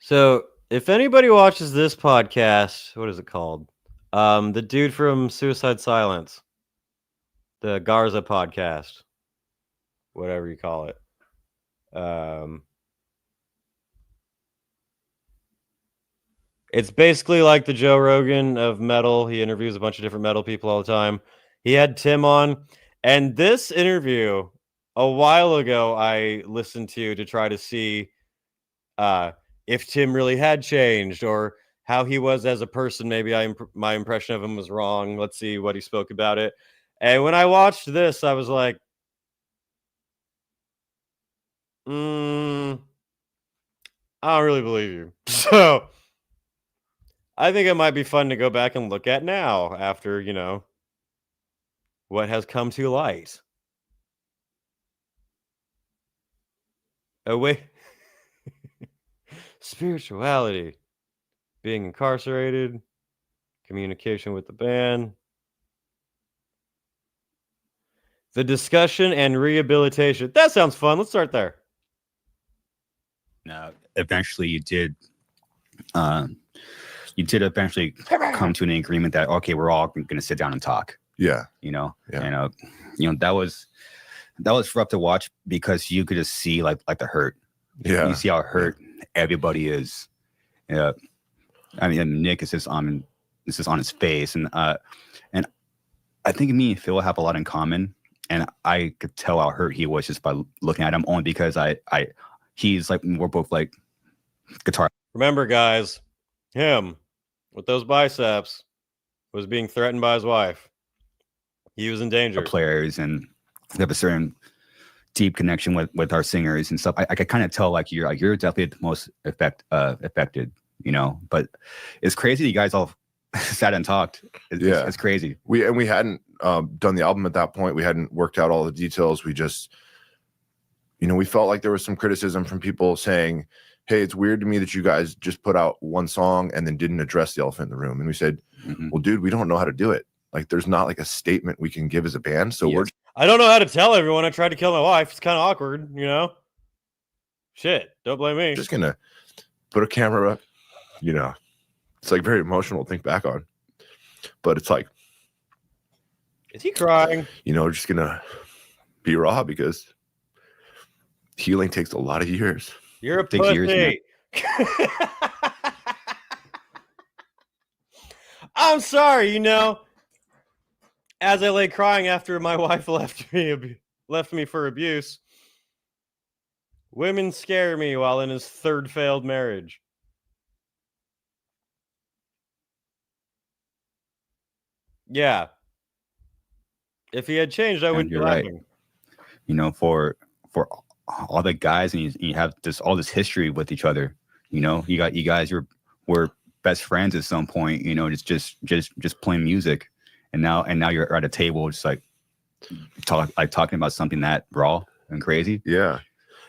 So, if anybody watches this podcast, what is it called? The dude from Suicide Silence, the Garza podcast, whatever you call it. It's basically like the Joe Rogan of metal. He interviews a bunch of different metal people all the time. He had Tim on, and this interview a while ago I listened to try to see if Tim really had changed or how he was as a person. Maybe my impression of him was wrong. Let's see what he spoke about it. And when I watched this, I was like, I don't really believe you. So I think it might be fun to go back and look at now after, you know, what has come to light. Oh, wait. Spirituality, being incarcerated, communication with the band. The discussion and rehabilitation. That sounds fun. Let's start there. Eventually you did eventually come to an agreement that, okay, we're all going to sit down and talk. Yeah. And that was rough to watch because you could just see like the hurt. Yeah. You see how hurt everybody is. Yeah. I mean, Nick is just on his face, and I think me and Phil have a lot in common, and I could tell how hurt he was just by looking at him, only because he's like, we're both like guitar. Remember, guys, him with those biceps was being threatened by his wife. He was in danger. Players, and we have a certain deep connection with our singers and stuff. I could kind of tell like you're definitely the most affected, but it's crazy you guys all sat and talked. It's crazy. We hadn't done the album at that point. We hadn't worked out all the details. We just, we felt like there was some criticism from people saying, hey, it's weird to me that you guys just put out one song and then didn't address the elephant in the room. And we said, well, dude, we don't know how to do it. Like, there's not like a statement we can give as a band. So I don't know how to tell everyone I tried to kill my wife. It's kind of awkward, Shit, don't blame me. Just gonna put a camera up, It's like very emotional to think back on. But it's like, is he crying? Just gonna be raw because healing takes a lot of years. You're a pussy. I'm sorry, as I lay crying after my wife left me for abuse. Women scare me while in his third failed marriage. Yeah. If he had changed, I wouldn't be laughing. Right. For all the guys, and you have all this history with each other. You guys were best friends at some point. Just playing music, and now you're at a table, just like talking about something that raw and crazy. Yeah,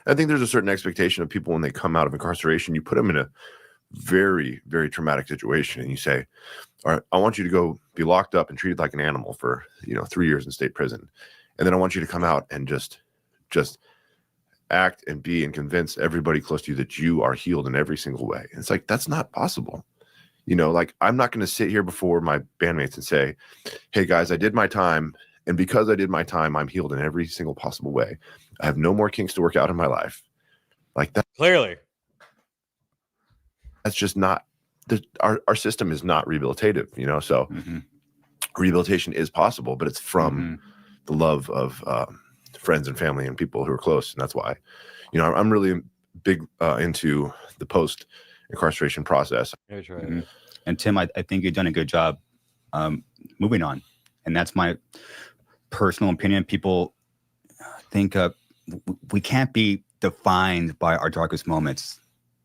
I think there's a certain expectation of people when they come out of incarceration. You put them in a very, very traumatic situation, and you say, all right, I want you to go be locked up and treated like an animal for 3 years in state prison, and then I want you to come out and just act and be and convince everybody close to you that you are healed in every single way. And it's like, that's not possible. Like, I'm not going to sit here before my bandmates and say, hey guys, I did my time, and because I did my time, I'm healed in every single possible way. I have no more kinks to work out in my life. Like that. Clearly. That's just not our system is not rehabilitative, so rehabilitation is possible, but it's from the love of friends and family and people who are close. And that's why, I'm really big into the post incarceration process. That's right. And Tim, I think you've done a good job moving on. And that's my personal opinion. People think we can't be defined by our darkest moments.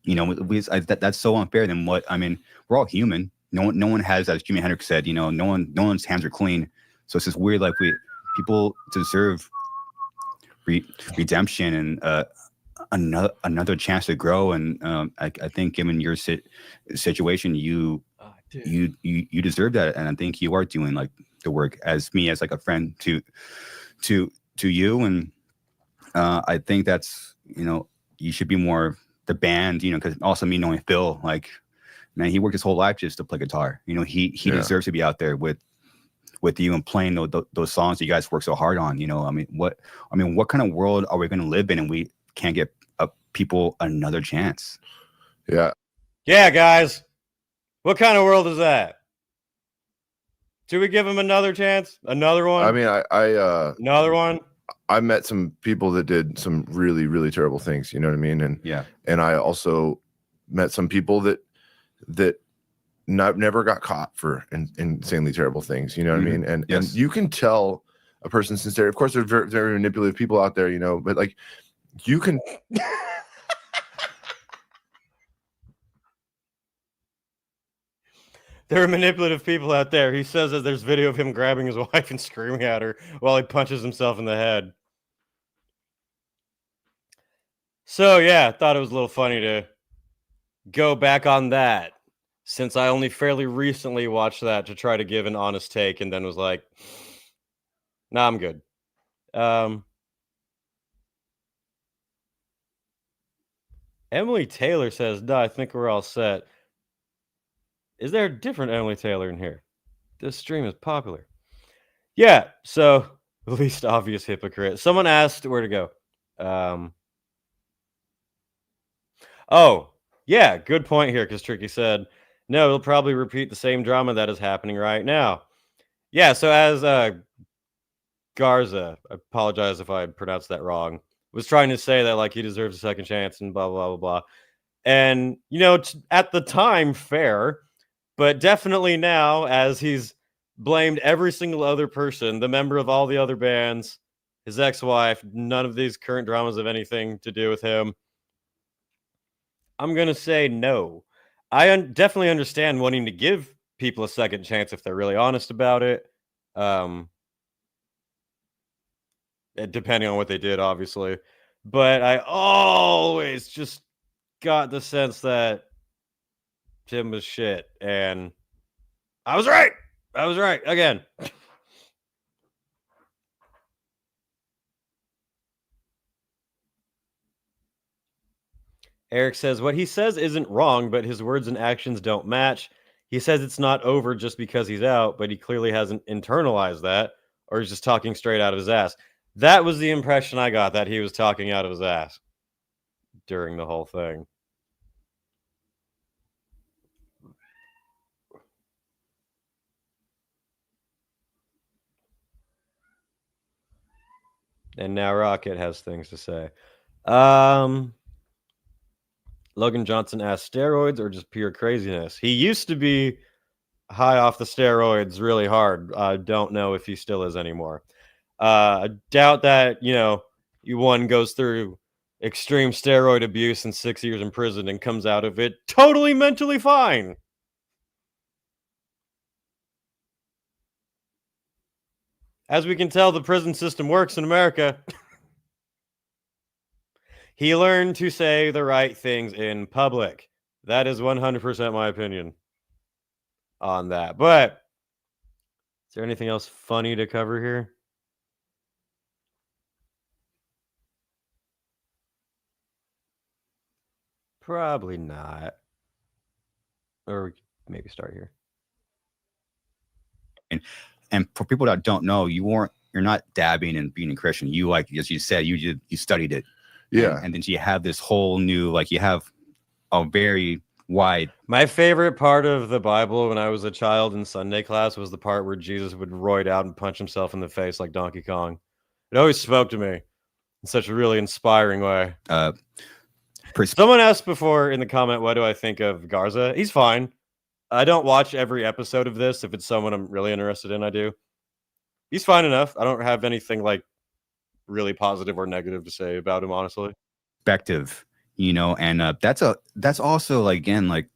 That's so unfair. Then what? I mean, we're all human. No one has, as Jimi Hendrix said, no one's hands are clean. So it's just weird. Like people deserve redemption and another chance to grow. And I think given your situation, you deserve that. And I think you are doing like the work as like a friend to you. And I think that's, you should be more the band, because also me knowing Phil, like, man, he worked his whole life just to play guitar. He deserves to be out there with you and playing those songs that you guys work so hard on. What kind of world are we going to live in, and we can't get people another chance? Yeah, guys, what kind of world is that? Should we give him another chance? Another one? I mean, I another one. I met some people that did some really, really terrible things. You know what I mean? And I also met some people that never got caught for insanely terrible things. You know what I mean? And you can tell a person's sincerity. Of course, there's very, very manipulative people out there, but like you can. There are manipulative people out there. He says that there's video of him grabbing his wife and screaming at her while he punches himself in the head. So, yeah, I thought it was a little funny to go back on that, since I only fairly recently watched that to try to give an honest take, and then was like, nah, I'm good. Emily Taylor says, no, I think we're all set. Is there a different Emily Taylor in here? This stream is popular. Yeah, so the least obvious hypocrite. Someone asked where to go. Oh, yeah, good point here, because Tricky said, no, it'll probably repeat the same drama that is happening right now. Yeah, so as Garza, I apologize if I pronounced that wrong, was trying to say that like he deserves a second chance and blah, blah, blah, blah. And, you know, at the time, fair, but definitely now, as he's blamed every single other person, the member of all the other bands, his ex-wife, none of these current dramas have anything to do with him. I'm going to say no. I definitely understand wanting to give people a second chance if they're really honest about it. Depending on what they did, obviously. But I always just got the sense that Tim was shit. And I was right. I was right again. Eric says, what he says isn't wrong, but his words and actions don't match. He says it's not over just because he's out, but he clearly hasn't internalized that, or he's just talking straight out of his ass. That was the impression I got, that he was talking out of his ass during the whole thing. And now Rocket has things to say. Logan Johnson asked, steroids or just pure craziness? He used to be high off the steroids really hard. I don't know if he still is anymore. I doubt that, you know, one goes through extreme steroid abuse and 6 years in prison and comes out of it totally mentally fine. As we can tell, the prison system works in America. He learned to say the right things in public. That is 100% my opinion on that. But is there anything else funny to cover here? Probably not. Or we could maybe start here. And for people that don't know, you're not dabbing and being a Christian. You, like as you said, you studied it. Yeah. And then you have this whole new, like you have a very wide. My favorite part of the Bible when I was a child in Sunday class was the part where Jesus would roid out and punch himself in the face like Donkey Kong. It always spoke to me in such a really inspiring way. Someone asked before in the comment, what do I think of Garza? He's fine. I don't watch every episode of this. If it's someone I'm really interested in, I do. He's fine enough. I don't have anything like really positive or negative to say about him, honestly. Perspective, you know, and that's also like, again, like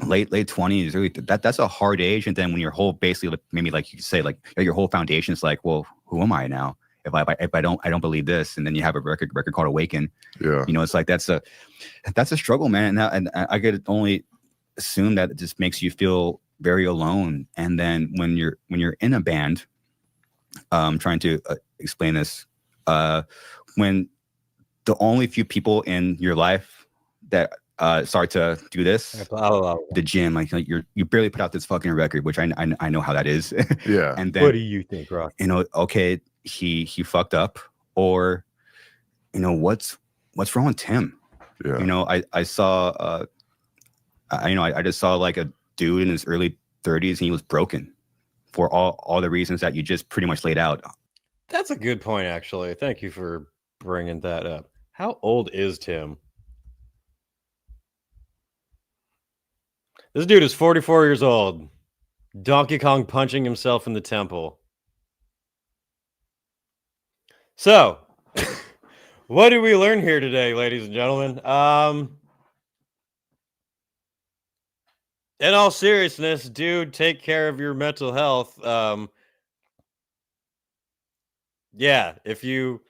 late 20s, really, that's a hard age. And then when your whole, basically, maybe like you could say, like your whole foundation is like, well, who am I now? If I don't believe this, and then you have a record called Awaken. Yeah, you know, it's like that's a struggle, man. And I could only assume that it just makes you feel very alone. And then when you're in a band, trying to explain this, when the only few people in your life that start to do this, the gym, like you barely put out this fucking record, which I know how that is. Yeah. And then, what do you think, Rock? You know, okay, he fucked up, or you know, what's wrong with Tim? Yeah. You know, I saw I just saw like a dude in his early 30s, and he was broken for all the reasons that you just pretty much laid out. That's a good point, actually. Thank you for bringing that up. How old is Tim? This dude is 44 years old. Donkey Kong punching himself in the temple. So, what did we learn here today, ladies and gentlemen? In all seriousness, dude, take care of your mental health. Yeah, if you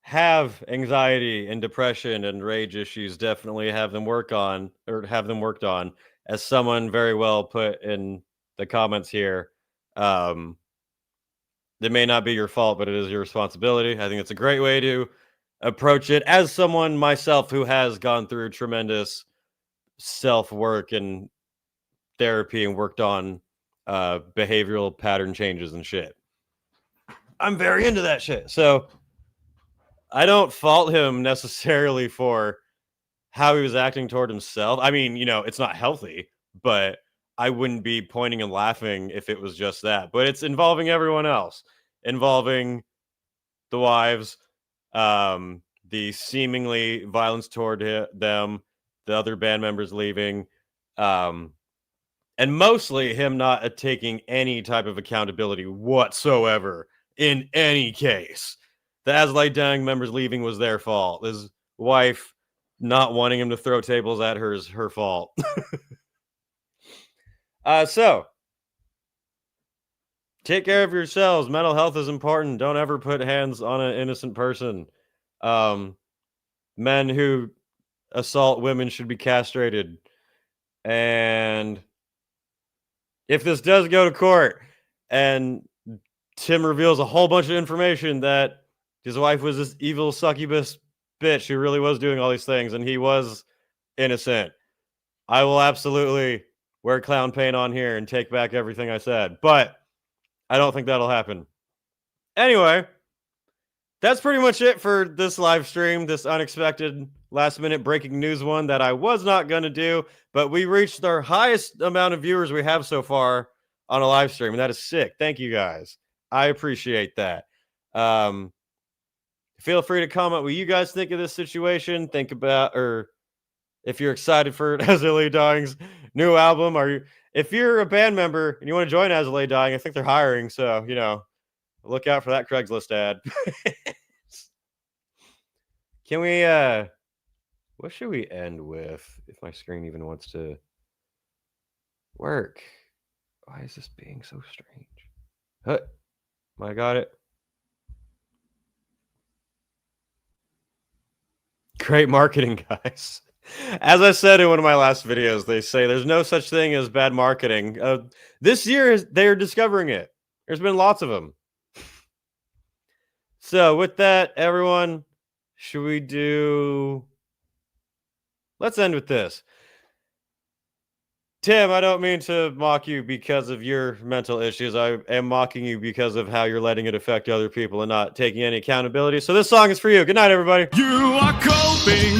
have anxiety and depression and rage issues, definitely have them worked on. As someone very well put in the comments here, It may not be your fault, but it is your responsibility. I think it's a great way to approach it as someone myself who has gone through tremendous self-work and therapy and worked on behavioral pattern changes and shit. I'm very into that shit. So I don't fault him necessarily for how he was acting toward himself. I mean, you know, it's not healthy, but I wouldn't be pointing and laughing if it was just that. But it's involving everyone else, involving the wives, the seemingly violence toward them, the other band members leaving, and mostly him not taking any type of accountability whatsoever in any case. The As Laid Dying members leaving was their fault. His wife not wanting him to throw tables at her is her fault. So, take care of yourselves. Mental health is important. Don't ever put hands on an innocent person. Men who assault women should be castrated. And if this does go to court and Tim reveals a whole bunch of information that his wife was this evil succubus bitch who really was doing all these things and he was innocent, I will absolutely wear clown paint on here and take back everything I said. But I don't think that'll happen. Anyway, that's pretty much it for this live stream, this unexpected last-minute breaking news one that I was not going to do, but we reached our highest amount of viewers we have so far on a live stream, and that is sick. Thank you, guys. I appreciate that. Feel free to comment what you guys think of this situation. Think about, or if you're excited for As I Lay Dying's new album, or if you're a band member and you want to join As I Lay Dying, I think they're hiring, so, you know, look out for that Craigslist ad. Can we, what should we end with if my screen even wants to work? Why is this being so strange? I got it. Great marketing, guys. As I said in one of my last videos, they say there's no such thing as bad marketing. This year, they're discovering it. There's been lots of them. So with that, everyone, should we do... Let's end with this. Tim, I don't mean to mock you because of your mental issues. I am mocking you because of how you're letting it affect other people and not taking any accountability. So this song is for you. Good night, everybody. You are coping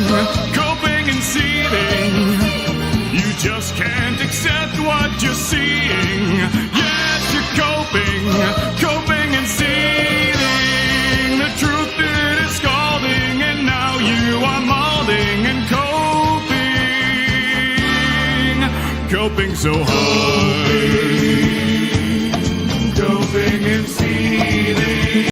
and seething. You just can't accept what you're seeing. Yes, you're coping and seething. The truth it is scalding, and now you are molding and coping so hard.